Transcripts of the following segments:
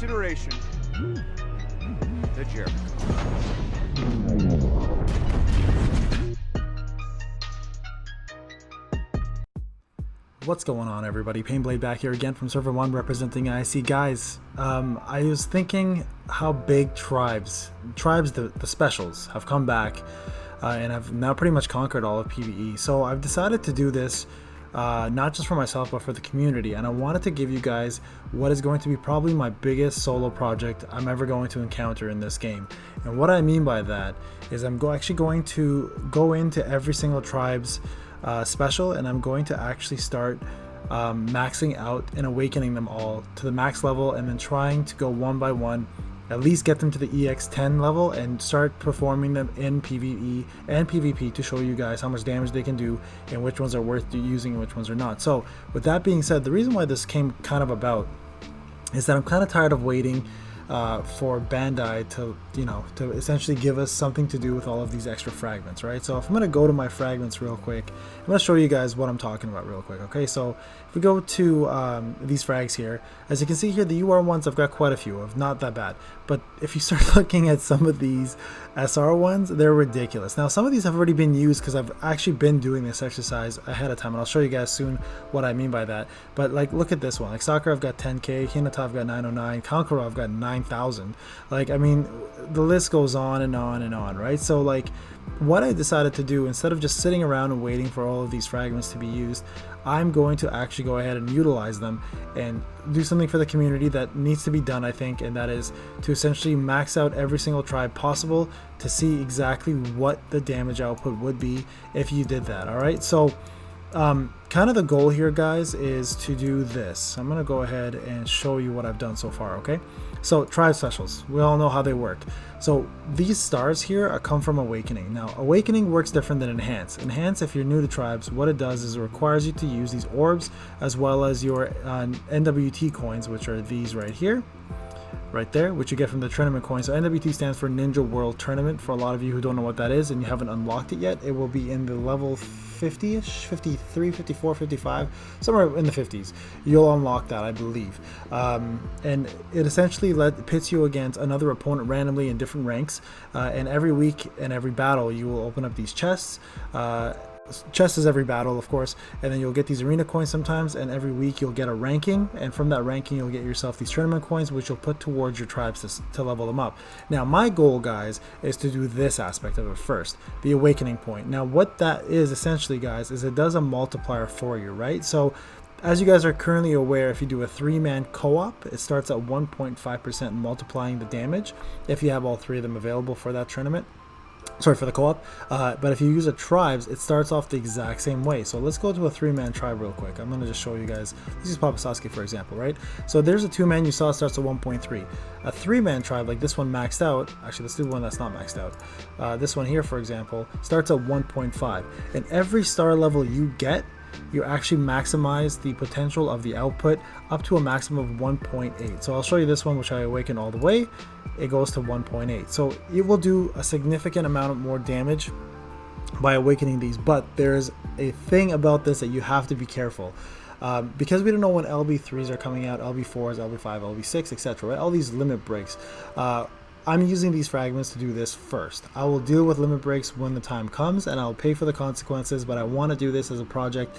consideration, the Jericho. What's going on, everybody? Payneblade back here again from Server 1 representing IC. Guys, I was thinking how big tribes, the specials, have come back and have now pretty much conquered all of PvE. So I've decided to do this not just for myself but for the community, and I wanted to give you guys what is going to be probably my biggest solo project I'm ever going to encounter in this game. And what I mean by that is I'm actually going to go into every single tribe's special, and I'm going to actually start maxing out and awakening them all to the max level, and then trying to go one by one, at least get them to the EX10 level and start performing them in PvE and PvP to show you guys how much damage they can do and which ones are worth using and which ones are not. So with that being said, the reason why this came kind of about is that I'm kind of tired of waiting for Bandai to essentially give us something to do with all of these extra fragments, right? So if I'm going to go to my fragments real quick, I'm going to show you guys what I'm talking about real quick. Okay, so if we go to these frags here, as you can see here, the UR ones, I've got quite a few of, not that bad. But if you start looking at some of these SR ones, they're ridiculous. Now some of these have already been used because I've actually been doing this exercise ahead of time, and I'll show you guys soon what I mean by that. But like, look at this one. Like Sakura, I've got 10k, Hinata, I've got 909, Kankuro, I've got 9,000. Like, I mean, the list goes on and on and on, right? So like, what I decided to do, instead of just sitting around and waiting for all of these fragments to be used, I'm going to actually go ahead and utilize them and do something for the community that needs to be done, I think, and that is to essentially max out every single tribe possible to see exactly what the damage output would be if you did that. All right, so kind of the goal here, guys, is to do this. I'm gonna go ahead and show you what I've done so far. Okay, so tribe specials, we all know how they work. So these stars here come from awakening. Now awakening works different than enhance. Enhance, if you're new to tribes, what it does is it requires you to use these orbs as well as your NWT coins, which are these right here, right there, which you get from the tournament coins. So NWT stands for Ninja World Tournament. For a lot of you who don't know what that is and you haven't unlocked it yet, it will be in the level 50-ish, 53, 54, 55, somewhere in the 50s. You'll unlock that, I believe. And it essentially pits you against another opponent randomly in different ranks. And every week and every battle, you will open up these chests. Chest is every battle, of course, and then you'll get these arena coins sometimes, and every week you'll get a ranking, and from that ranking you'll get yourself these tournament coins, which you'll put towards your tribes to level them up. Now my goal, guys, is to do this aspect of it first, the awakening point. Now what that is essentially, guys, is it does a multiplier for you, right? So as you guys are currently aware, if you do a 3-man co-op, it starts at 1.5% multiplying the damage if you have all 3 of them available for that tournament. Sorry, for the co-op, but if you use a tribes, it starts off the exact same way. So let's go to a 3-man tribe real quick. I'm going to just show you guys. This is Papa Sasuke, for example, right? So there's a 2-man you saw starts at 1.3. A 3-man tribe like this one maxed out. Actually, let's do one that's not maxed out. This one here, for example, starts at 1.5. And every star level you get, you actually maximize the potential of the output up to a maximum of 1.8. So I'll show you this one, which I awaken all the way. It goes to 1.8. So it will do a significant amount of more damage by awakening these, but there's a thing about this that you have to be careful. Because we don't know when LB3s are coming out, LB4s, LB5, LB6, etc. Right? All these limit breaks. I'm using these fragments to do this first. I will deal with limit breaks when the time comes, and I'll pay for the consequences, but I want to do this as a project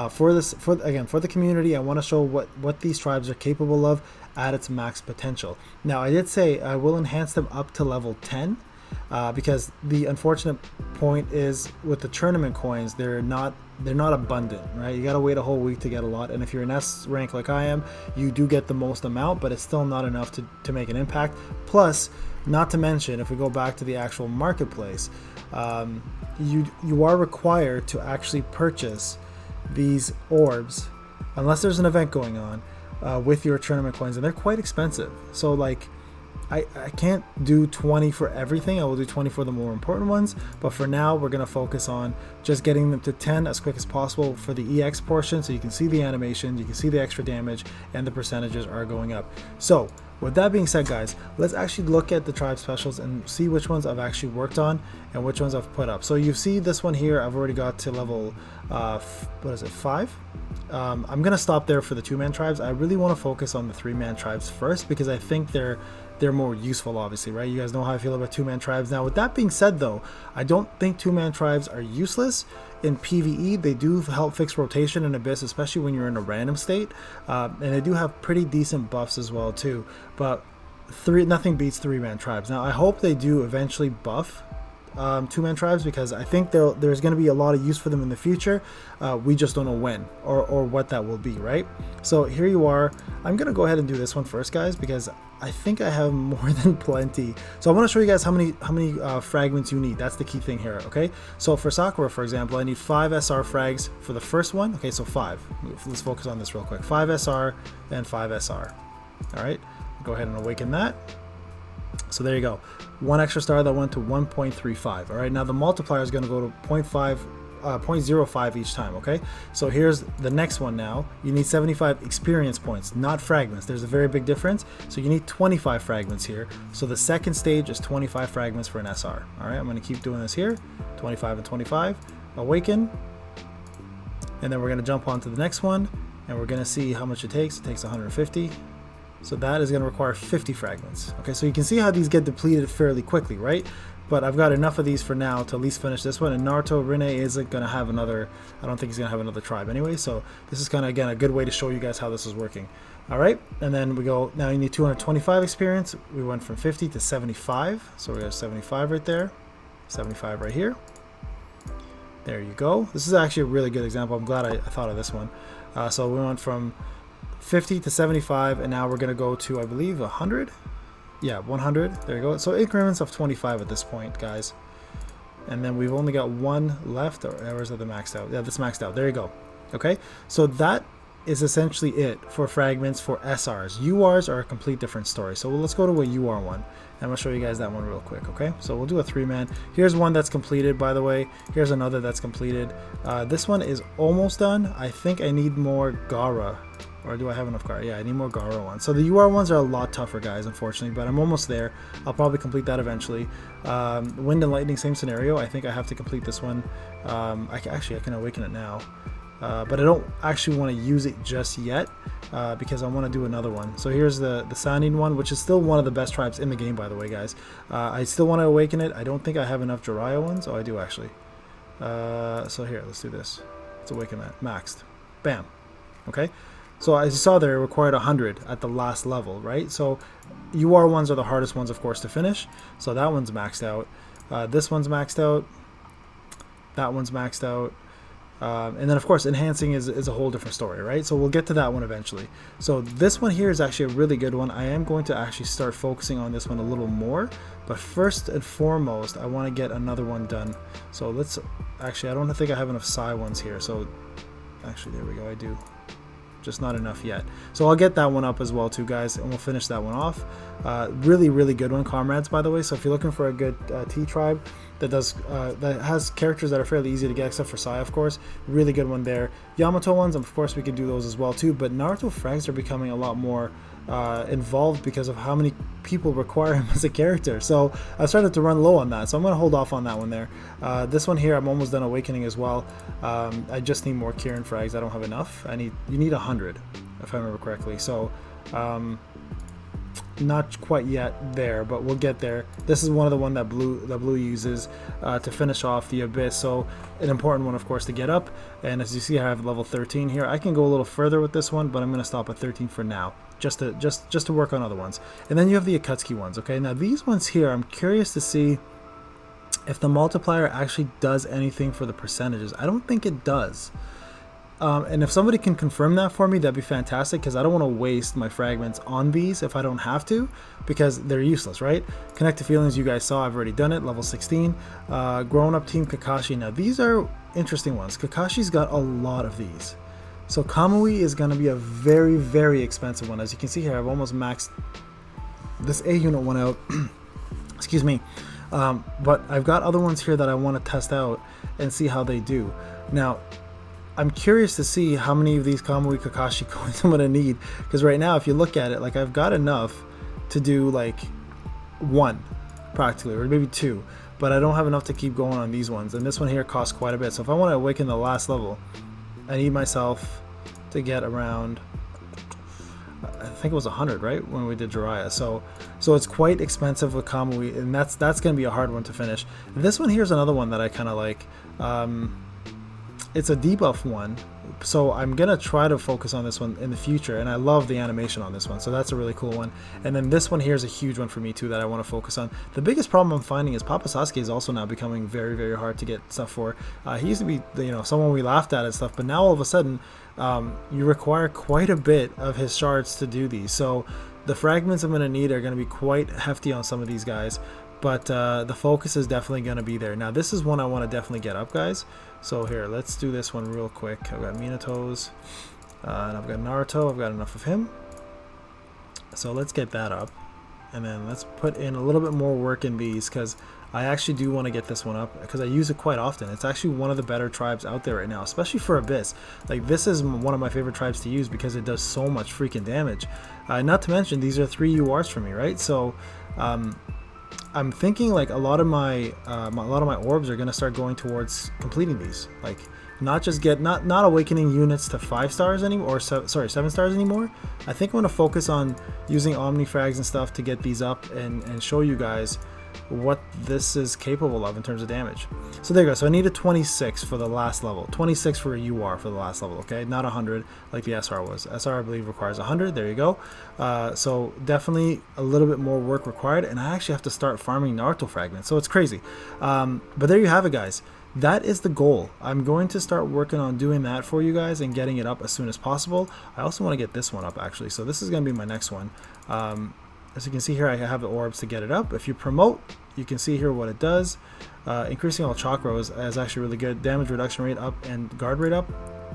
for the community. I want to show what these tribes are capable of at its max potential. Now I did say I will enhance them up to level 10 because the unfortunate point is with the tournament coins, they're not abundant, right? You gotta wait a whole week to get a lot, and if you're an S rank like I am, you do get the most amount, but it's still not enough to make an impact. Plus, not to mention, if we go back to the actual marketplace, you are required to actually purchase these orbs unless there's an event going on with your tournament coins, and they're quite expensive. So like, I can't do 20 for everything. I will do 20 for the more important ones, but for now we're going to focus on just getting them to 10 as quick as possible for the EX portion, so you can see the animation, you can see the extra damage, and the percentages are going up. So with that being said, guys, let's actually look at the tribe specials and see which ones I've actually worked on and which ones I've put up. So you see this one here, I've already got to level, what is it, 5? I'm gonna stop there for the 2-man tribes. I really want to focus on the 3-man tribes first because I think they're more useful, obviously, right? You guys know how I feel about 2-man tribes. Now, with that being said, though, I don't think 2-man tribes are useless in PvE. They do help fix rotation in Abyss, especially when you're in a random state, and they do have pretty decent buffs as well too. But nothing beats 3-man tribes. Now, I hope they do eventually buff 2-man tribes because I think there's going to be a lot of use for them in the future. We just don't know when or what that will be, right? So here you are. I'm going to go ahead and do this one first, guys, because I think I have more than plenty. So I want to show you guys how many fragments you need. That's the key thing here, okay? So for Sakura, for example, I need 5 SR frags for the first one. Okay, so 5. Let's focus on this real quick. 5 SR and 5 SR. All right, go ahead and awaken that. So there you go. 1 extra star that went to 1.35. All right, now the multiplier is going to go to 0.05 each time. Okay, so here's the next one. Now you need 75 experience points, not fragments. There's a very big difference. So you need 25 fragments here. So the second stage is 25 fragments for an SR. All right, I'm going to keep doing this here. 25 and 25. Awaken, and then we're going to jump on to the next one, and we're going to see how much it takes. It takes 150. So that is going to require 50 fragments. Okay, so you can see how these get depleted fairly quickly, right? But I've got enough of these for now to at least finish this one. And Naruto, Rin isn't going to have another, I don't think he's going to have another tribe anyway. So this is kind of, again, a good way to show you guys how this is working. All right, and then we go, now you need 225 experience. We went from 50 to 75. So we got 75 right there, 75 right here. There you go. This is actually a really good example. I'm glad I thought of this one. So we went from 50 to 75, and now we're going to go to, I believe, 100. Yeah, 100. There you go. So increments of 25 at this point, guys. And then we've only got 1 left. Or is that the maxed out? Yeah, that's maxed out. There you go. Okay, so that is essentially it for fragments for SRs. URs are a complete different story. So let's go to a UR one. I'm going to show you guys that one real quick, okay? So we'll do a 3-man. Here's one that's completed, by the way. Here's another that's completed. This one is almost done. I think I need more Gara. Or do I have enough Gara? Yeah, I need more Gara ones. So the UR ones are a lot tougher, guys, unfortunately, but I'm almost there. I'll probably complete that eventually. Wind and Lightning, same scenario. I think I have to complete this one. I can awaken it now. But I don't actually want to use it just yet because I want to do another one. So here's the Sounding one, which is still one of the best tribes in the game, by the way, guys. I still want to awaken it. I don't think I have enough Jiraiya ones. Oh, I do, actually. So here, let's do this. Let's awaken that. Maxed. Bam. Okay. So as you saw there, it required 100 at the last level, right? So UR ones are the hardest ones, of course, to finish. So that one's maxed out. This one's maxed out. That one's maxed out. And then, of course, enhancing is a whole different story, right? So we'll get to that one eventually. So this one here is actually a really good one. I am going to actually start focusing on this one a little more. But first and foremost, I want to get another one done. So let's... Actually, I don't think I have enough Psy ones here. So actually, there we go. I do. Just not enough yet. So I'll get that one up as well too, guys, and we'll finish that one off. Really, really good one, Comrades, by the way. So if you're looking for a good T tribe that has characters that are fairly easy to get, except for Sai, of course, really good one there. Yamato ones, of course, we can do those as well too. But Naruto frags are becoming a lot more involved because of how many people require him as a character. So I started to run low on that, so I'm going to hold off on that one there. This one here, I'm almost done awakening as well. I just need more Kieran frags. I don't have enough. You need 100 if I remember correctly. So not quite yet there, but we'll get there. This is one of the one that blue uses to finish off the Abyss. So an important one, of course, to get up. And as you see, I have level 13 here. I can go a little further with this one, but I'm going to stop at 13 for now, just to work on other ones. And then you have the Akatsuki ones. Okay, now these ones here, I'm curious to see if the multiplier actually does anything for the percentages. I don't think it does. And if somebody can confirm that for me, that'd be fantastic, because I don't want to waste my fragments on these if I don't have to, because they're useless, right? Connect to Feelings, you guys saw, I've already done it, level 16. Grown Up Team Kakashi. Now these are interesting ones. Kakashi's got a lot of these. So Kamui is going to be a very, very expensive one. As you can see here, I've almost maxed this A unit one out. Excuse me. But I've got other ones here that I want to test out and see how they do. Now, I'm curious to see how many of these Kamui Kakashi coins I'm going to need, because right now, if you look at it, like, I've got enough to do like one practically, or maybe two, but I don't have enough to keep going on these ones, and this one here costs quite a bit. So if I want to awaken the last level, I need myself to get around, I think it was 100, right, when we did Jiraiya. So it's quite expensive with Kamui, and that's going to be a hard one to finish. This one here is another one that I kind of like. It's a debuff one, so I'm gonna try to focus on this one in the future, and I love the animation on this one, so that's a really cool one. And then this one here is a huge one for me too that I want to focus on. The biggest problem I'm finding is Papa Sasuke is also now becoming very, very hard to get stuff for. He used to be, you know, someone we laughed at and stuff, but now all of a sudden you require quite a bit of his shards to do these. So the fragments I'm gonna need are gonna be quite hefty on some of these guys, but the focus is definitely going to be there. Now this is one I want to definitely get up, guys. So here, let's do this one real quick. I've got Minato's, and I've got Naruto. I've got enough of him, so let's get that up, and then let's put in a little bit more work in these, because I actually do want to get this one up because I use it quite often. It's actually one of the better tribes out there right now, especially for Abyss. Like, this is one of my favorite tribes to use because it does so much freaking damage. Not to mention these are 3 URs for me, right? So I'm thinking like a lot of my orbs are gonna start going towards completing these, like not just not awakening units to 5 stars anymore, or 7 stars anymore. I think I'm gonna focus on using Omni frags and stuff to get these up and show you guys what this is capable of in terms of damage. So there you go. So I need a 26 for the last level, 26 for a UR for the last level, okay, not 100 like the SR was. SR I believe requires 100. There you go. So definitely a little bit more work required, and I actually have to start farming Naruto fragments, so it's crazy. But there you have it, guys. That is the goal. I'm going to start working on doing that for you guys and getting it up as soon as possible. I also want to get this one up actually, so this is going to be my next one. As you can see here, I have the orbs to get it up. If you promote, you can see here what it does. Increasing all chakra is actually really good. Damage reduction rate up and guard rate up.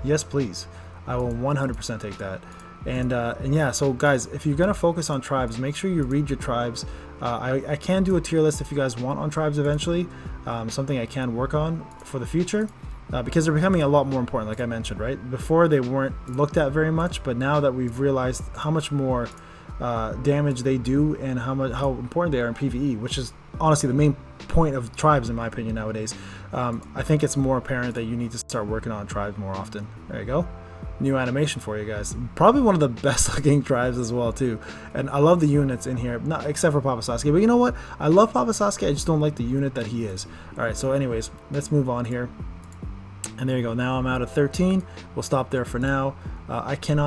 Yes, please. I will 100% take that. And yeah, so guys, if you're gonna focus on tribes, make sure you read your tribes. I can do a tier list if you guys want on tribes eventually. Something I can work on for the future. Because they're becoming a lot more important, like I mentioned, right? Before they weren't looked at very much, but now that we've realized how much more damage they do and how important they are in PvE, which is honestly the main point of tribes in my opinion nowadays, I think it's more apparent that you need to start working on tribes more often. There you go. New animation for you guys. Probably one of the best looking tribes as well too, and I love the units in here, not except for Papa Sasuke, but you know what, I love Papa Sasuke, I just don't like the unit that he is. Alright, so anyways, let's move on here. And there you go. Now I'm out of 13. We'll stop there for now. I can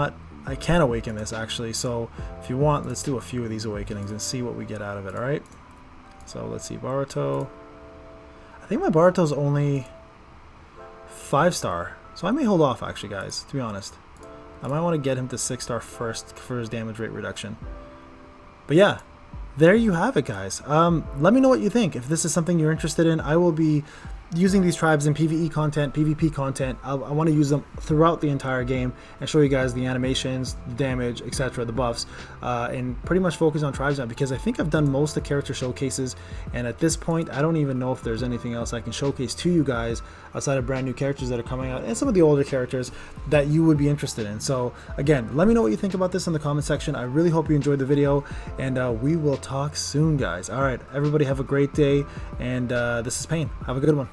awaken this actually, so if you want, let's do a few of these awakenings and see what we get out of it. All right, so let's see. Boruto, I think my Boruto's only 5 star, so I may hold off actually, guys, to be honest. I might want to get him to 6 star first for his damage rate reduction. But yeah, there you have it, guys. Let me know what you think. If this is something you're interested in, I will be using these tribes in PvE content, PvP content. I want to use them throughout the entire game and show you guys the animations, the damage, etc., the buffs, and pretty much focus on tribes now, because I think I've done most of the character showcases, and at this point I don't even know if there's anything else I can showcase to you guys outside of brand new characters that are coming out and some of the older characters that you would be interested in. So again, let me know what you think about this in the comment section. I really hope you enjoyed the video, and we will talk soon, guys. All right, everybody have a great day, and this is Payne. Have a good one.